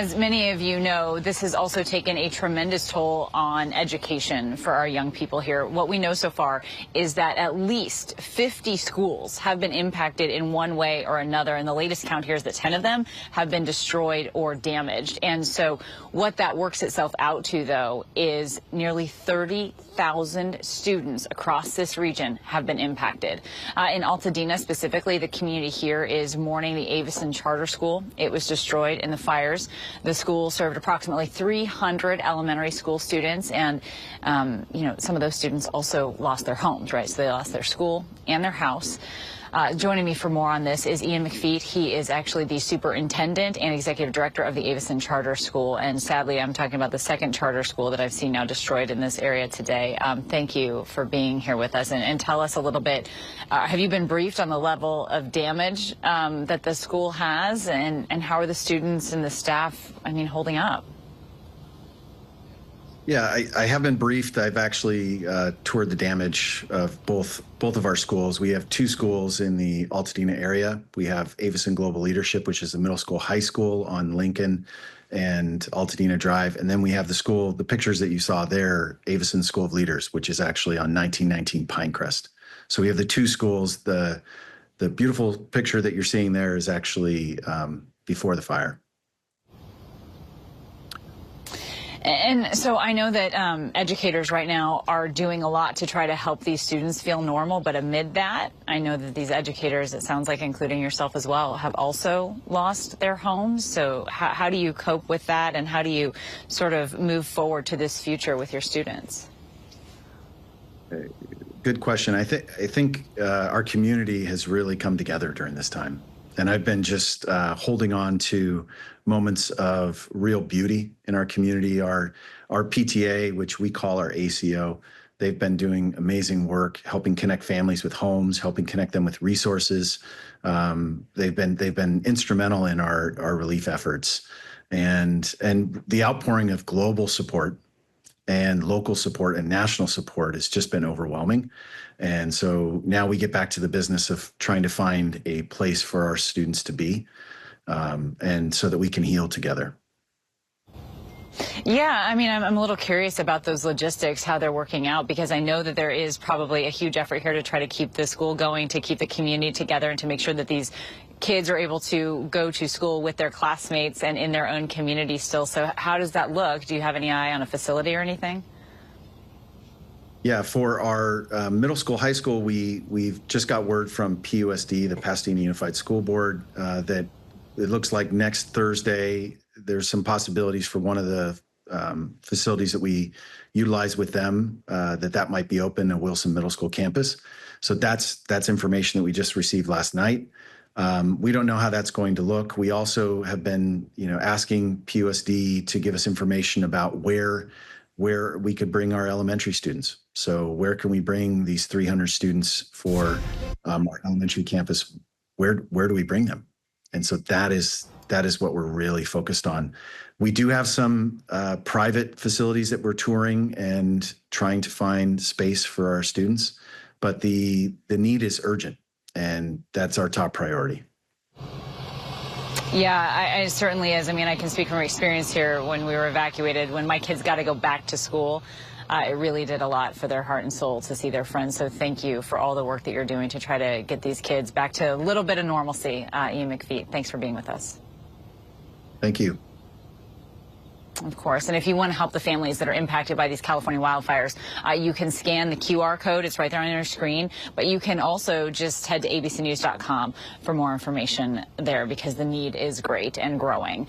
As many of you know, this has also taken a tremendous toll on education for our young people here. What we know so far is that at least 50 schools have been impacted in one way or another, and the latest count here is that 10 of them have been destroyed or damaged. And so what that works itself out to, though, is nearly 30,000 students across this region have been impacted. In Altadena specifically, the community here is mourning the Aveson Charter School. It was destroyed in the fires. The school served approximately 300 elementary school students, and some of those students also lost their homes, right? So they lost their school and their house. Joining me for more on this is Ian McFeet. He is actually the superintendent and executive director of the Aveson Charter School, and sadly, I'm talking about the second charter school that I've seen now destroyed in this area today. Thank you for being here with us, and tell us a little bit. Have you been briefed on the level of damage that the school has, and how are the students and the staff, holding up? Yeah, I have been briefed. I've actually toured the damage of both of our schools. We have two schools in the Altadena area. We have Aveson Global Leadership, which is a middle school, high school on Lincoln and Altadena Drive. And then we have the school, the pictures that you saw there, Aveson School of Leaders, which is actually on 1919 Pinecrest. So we have the two schools. The beautiful picture that you're seeing there is actually before the fire. And so I know that educators right now are doing a lot to try to help these students feel normal, but amid that, I know that these educators, it sounds like including yourself as well, have also lost their homes. So how do you cope with that, and how do you sort of move forward to this future with your students? Good question. I think our community has really come together during this time. And I've been just holding on to moments of real beauty in our community. Our PTA, which we call our ACO, they've been doing amazing work, helping connect families with homes, helping connect them with resources. They've been instrumental in our relief efforts, and the outpouring of global support and local support and national support has just been overwhelming. And so now we get back to the business of trying to find a place for our students to be, and so that we can heal together. Yeah, I'm a little curious about those logistics, how they're working out, because I know that there is probably a huge effort here to try to keep the school going, to keep the community together, and to make sure that these kids are able to go to school with their classmates and in their own community still. So how does that look? Do you have any eye on a facility or anything? Yeah, for our middle school, high school, we've just got word from PUSD, the Pasadena Unified School Board, that it looks like next Thursday there's some possibilities for one of the facilities that we utilize with them, that might be open at Wilson Middle School campus. So that's information that we just received last night. We don't know how that's going to look. We also have been, asking PUSD to give us information about where we could bring our elementary students. So where can we bring these 300 students for our elementary campus? Where do we bring them? And so that is what we're really focused on. We do have some private facilities that we're touring and trying to find space for our students, but the need is urgent, and that's our top priority. Yeah, it certainly is. I can speak from experience here. When we were evacuated, when my kids got to go back to school, it really did a lot for their heart and soul to see their friends. So thank you for all the work that you're doing to try to get these kids back to a little bit of normalcy. Ian McFeet, thanks for being with us. Thank you. Of course. And if you want to help the families that are impacted by these California wildfires, you can scan the QR code. It's right there on your screen. But you can also just head to abcnews.com for more information there, because the need is great and growing.